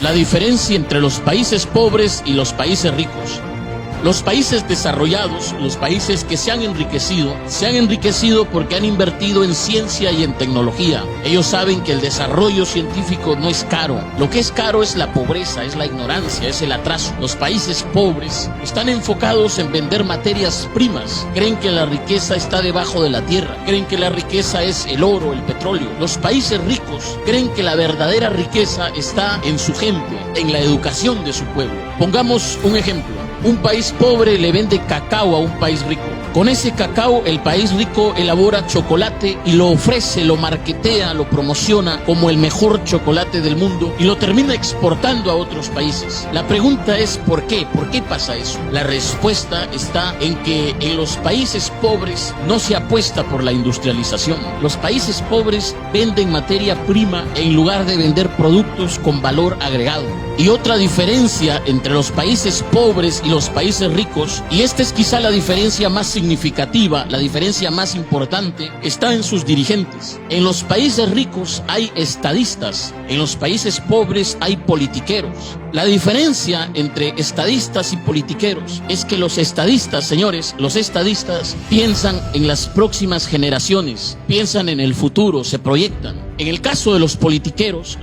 La diferencia entre los países pobres y los países ricos. Los países desarrollados, los países que se han enriquecido porque han invertido en ciencia y en tecnología. Ellos saben que el desarrollo científico no es caro. Lo que es caro es la pobreza, es la ignorancia, es el atraso. Los países pobres están enfocados en vender materias primas. Creen que la riqueza está debajo de la tierra. Creen que la riqueza es el oro, el petróleo. Los países ricos creen que la verdadera riqueza está en su gente, en la educación de su pueblo. Pongamos un ejemplo. Un país pobre le vende cacao a un país rico. Con ese cacao, el país rico elabora chocolate y lo ofrece, lo marketea, lo promociona como el mejor chocolate del mundo y lo termina exportando a otros países. La pregunta es ¿por qué? ¿Por qué pasa eso? La respuesta está en que en los países pobres no se apuesta por la industrialización. Los países pobres venden materia prima en lugar de vender productos con valor agregado. Y otra diferencia entre los países pobres y los países ricos, y esta es quizá la diferencia más significativa, la diferencia más importante, está en sus dirigentes. En los países ricos hay estadistas, en los países pobres hay politiqueros. La diferencia entre estadistas y politiqueros es que los estadistas, señores, los estadistas piensan en las próximas generaciones, piensan en el futuro, se proyectan. En el caso de los politiqueros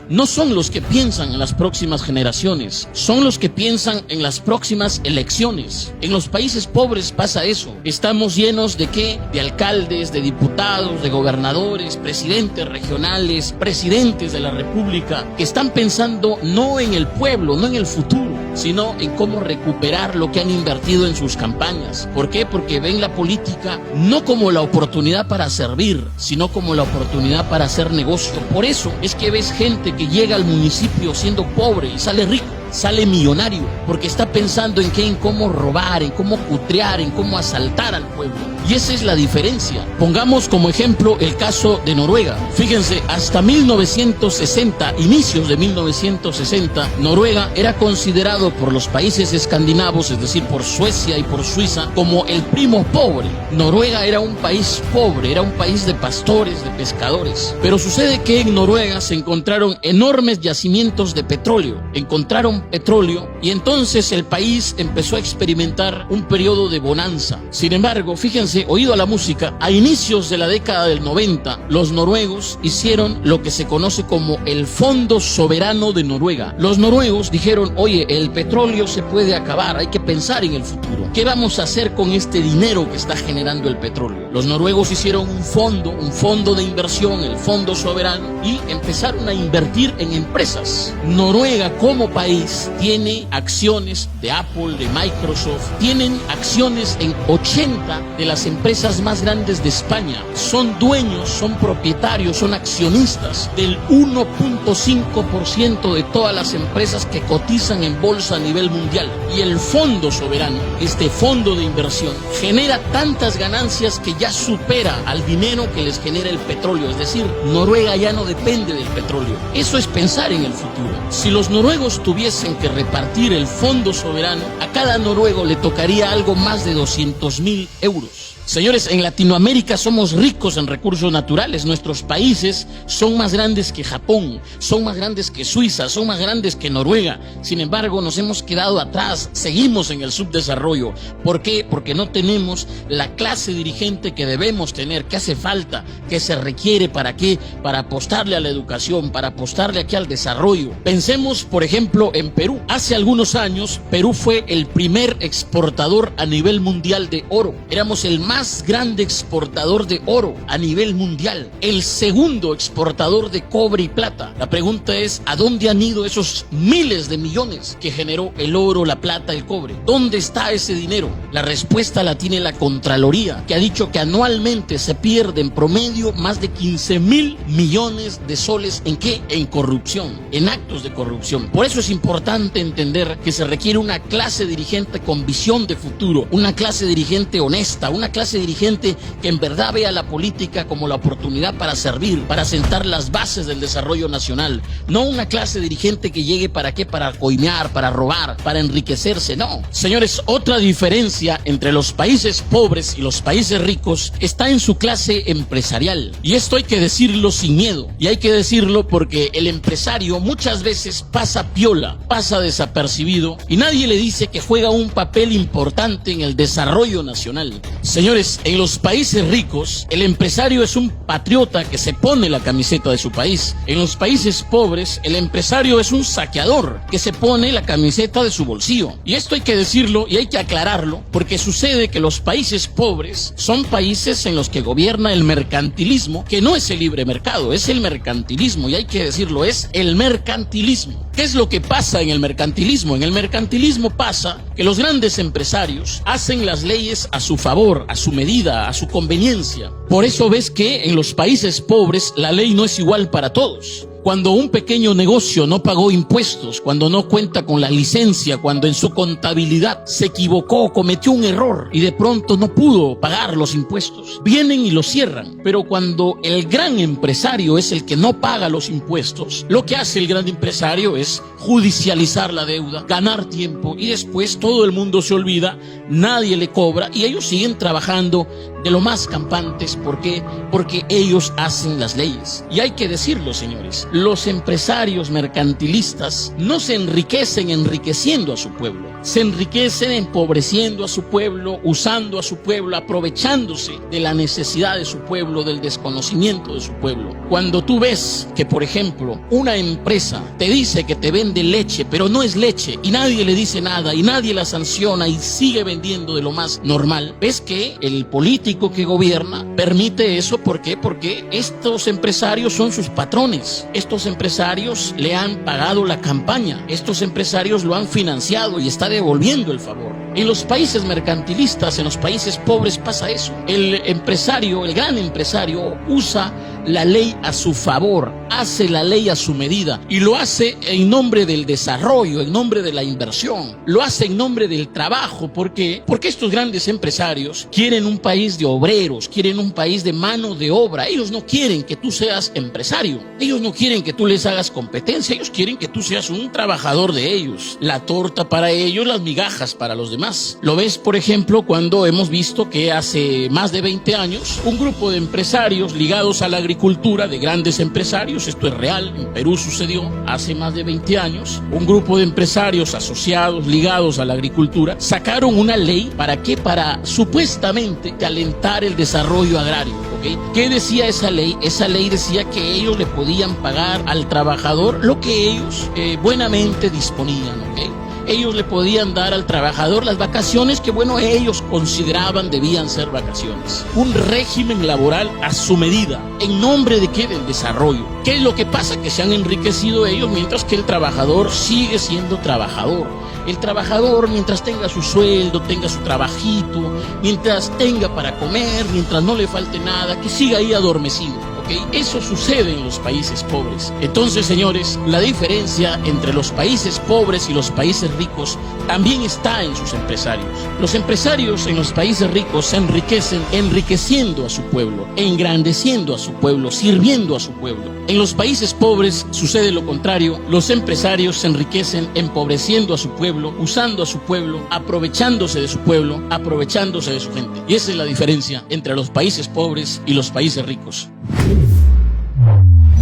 no son los que piensan en las próximas generaciones, son los que piensan en las próximas elecciones. En los países pobres pasa eso. Estamos llenos ¿de qué? De alcaldes, de diputados, de gobernadores, presidentes regionales, presidentes de la república, que están pensando no en el pueblo, no en el futuro, sino en cómo recuperar lo que han invertido en sus campañas. ¿Por qué? Porque ven la política no como la oportunidad para servir, sino como la oportunidad para hacer negocio. Por eso es que ves gente que llega al municipio siendo pobre y sale rico, sale millonario, porque está pensando en qué, en cómo robar, en cómo cutrear, en cómo asaltar al pueblo. Y esa es la diferencia. Pongamos como ejemplo el caso de Noruega. Fíjense, hasta 1960, inicios de 1960, Noruega era considerado por los países escandinavos, es decir, por Suecia y por Suiza, como el primo pobre. Noruega era un país pobre, era un país de pastores, de pescadores. Pero sucede que en Noruega se encontraron enormes yacimientos de petróleo. Encontraron petróleo y entonces el país empezó a experimentar un periodo de bonanza. Sin embargo, fíjense, oído a la música, a inicios de la década del 90, los noruegos hicieron lo que se conoce como el Fondo Soberano de Noruega. Los noruegos dijeron, oye, el petróleo se puede acabar, hay que pensar en el futuro. ¿Qué vamos a hacer con este dinero que está generando el petróleo? Los noruegos hicieron un fondo de inversión, el Fondo Soberano, y empezaron a invertir en empresas. Noruega como país tiene acciones de Apple, de Microsoft, tienen acciones en 80 de las empresas más grandes de España. Son dueños, son propietarios, son accionistas del 1.5% de todas las empresas que cotizan en bolsa a nivel mundial. Y el Fondo Soberano, este fondo de inversión, genera tantas ganancias que ya supera al dinero que les genera el petróleo. Es decir, Noruega ya no depende del petróleo. Eso es pensar en el futuro. Si los noruegos tuviesen que repartir el Fondo Soberano, a cada noruego le tocaría algo más de 200.000 euros. Señores, en Latinoamérica somos ricos en recursos naturales. Nuestros países son más grandes que Japón, son más grandes que Suiza, son más grandes que Noruega. Sin embargo, nos hemos quedado atrás, seguimos en el subdesarrollo. ¿Por qué? Porque no tenemos la clase dirigente que debemos tener, que hace falta, que se requiere. ¿Para qué? Para apostarle a la educación, para apostarle aquí al desarrollo. Pensemos, por ejemplo, en Perú. Hace algunos años, Perú fue el primer exportador a nivel mundial de oro. Éramos el más grande exportador de oro a nivel mundial, el segundo exportador de cobre y plata. La pregunta es, ¿a dónde han ido esos miles de millones que generó el oro, la plata, el cobre? ¿Dónde está ese dinero? La respuesta la tiene la Contraloría, que ha dicho que anualmente se pierde en promedio más de 15.000 millones de soles. ¿En qué? En corrupción, en actos de corrupción. Por eso es importante entender que se requiere una clase dirigente con visión de futuro, una clase dirigente honesta, una clase clase dirigente que en verdad vea la política como la oportunidad para servir, para sentar las bases del desarrollo nacional. No una clase dirigente que llegue para qué, para coimear, para robar, para enriquecerse, no. Señores, otra diferencia entre los países pobres y los países ricos está en su clase empresarial. Y esto hay que decirlo sin miedo. Y hay que decirlo porque el empresario muchas veces pasa piola, pasa desapercibido y nadie le dice que juega un papel importante en el desarrollo nacional. Señores, en los países ricos, el empresario es un patriota que se pone la camiseta de su país. En los países pobres, el empresario es un saqueador que se pone la camiseta de su bolsillo. Y esto hay que decirlo y hay que aclararlo porque sucede que los países pobres son países en los que gobierna el mercantilismo, que no es el libre mercado, es el mercantilismo, y hay que decirlo, es el mercantilismo. ¿Qué es lo que pasa en el mercantilismo? En el mercantilismo pasa que los grandes empresarios hacen las leyes a su favor, a su medida, a su conveniencia. Por eso ves que en los países pobres la ley no es igual para todos. Cuando un pequeño negocio no pagó impuestos, cuando no cuenta con la licencia, cuando en su contabilidad se equivocó, cometió un error y de pronto no pudo pagar los impuestos, vienen y lo cierran. Pero cuando el gran empresario es el que no paga los impuestos, lo que hace el gran empresario es judicializar la deuda, ganar tiempo y después todo el mundo se olvida, nadie le cobra y ellos siguen trabajando de lo más campantes. ¿Por qué? Porque ellos hacen las leyes. Y hay que decirlo, señores, los empresarios mercantilistas no se enriquecen enriqueciendo a su pueblo, se enriquecen empobreciendo a su pueblo, usando a su pueblo, aprovechándose de la necesidad de su pueblo, del desconocimiento de su pueblo. Cuando tú ves que, por ejemplo, una empresa te dice que te vende leche, pero no es leche y nadie le dice nada y nadie la sanciona y sigue vendiendo de lo más normal, ves que el político que gobierna permite eso. ¿Por qué? Porque estos empresarios son sus patrones. Estos empresarios le han pagado la campaña, estos empresarios lo han financiado y está devolviendo el favor. En los países mercantilistas, en los países pobres pasa eso. El empresario, el gran empresario, usa la ley a su favor, hace la ley a su medida y lo hace en nombre del desarrollo, en nombre de la inversión, lo hace en nombre del trabajo. ¿Por qué? Porque estos grandes empresarios quieren un país de obreros, quieren un país de mano de obra. Ellos no quieren que tú seas empresario, ellos no quieren que tú les hagas competencia, ellos quieren que tú seas un trabajador de ellos. La torta para ellos, las migajas para los demás. Lo ves, por ejemplo, cuando hemos visto que hace más de 20 años un grupo de empresarios ligados a la agricultura, de grandes empresarios, esto es real, en Perú sucedió hace más de 20 años, un grupo de empresarios asociados, ligados a la agricultura, sacaron una ley. ¿Para qué? Para supuestamente alentar el desarrollo agrario. ¿Okay? ¿Qué decía esa ley? Esa ley decía que ellos le podían pagar al trabajador lo que ellos buenamente disponían. ¿Okay? Ellos le podían dar al trabajador las vacaciones que, bueno, ellos consideraban debían ser vacaciones. Un régimen laboral a su medida. ¿En nombre de qué? Del desarrollo. ¿Qué es lo que pasa? Que se han enriquecido ellos mientras que el trabajador sigue siendo trabajador. El trabajador, mientras tenga su sueldo, tenga su trabajito, mientras tenga para comer, mientras no le falte nada, que siga ahí adormecido. ¿Okay? Eso sucede en los países pobres. Entonces, señores, la diferencia entre los países pobres y los países ricos también está en sus empresarios. Los empresarios en los países ricos se enriquecen enriqueciendo a su pueblo, engrandeciendo a su pueblo, sirviendo a su pueblo. En los países pobres sucede lo contrario. Los empresarios se enriquecen empobreciendo a su pueblo, usando a su pueblo, aprovechándose de su pueblo, aprovechándose de su gente. Y esa es la diferencia entre los países pobres y los países ricos.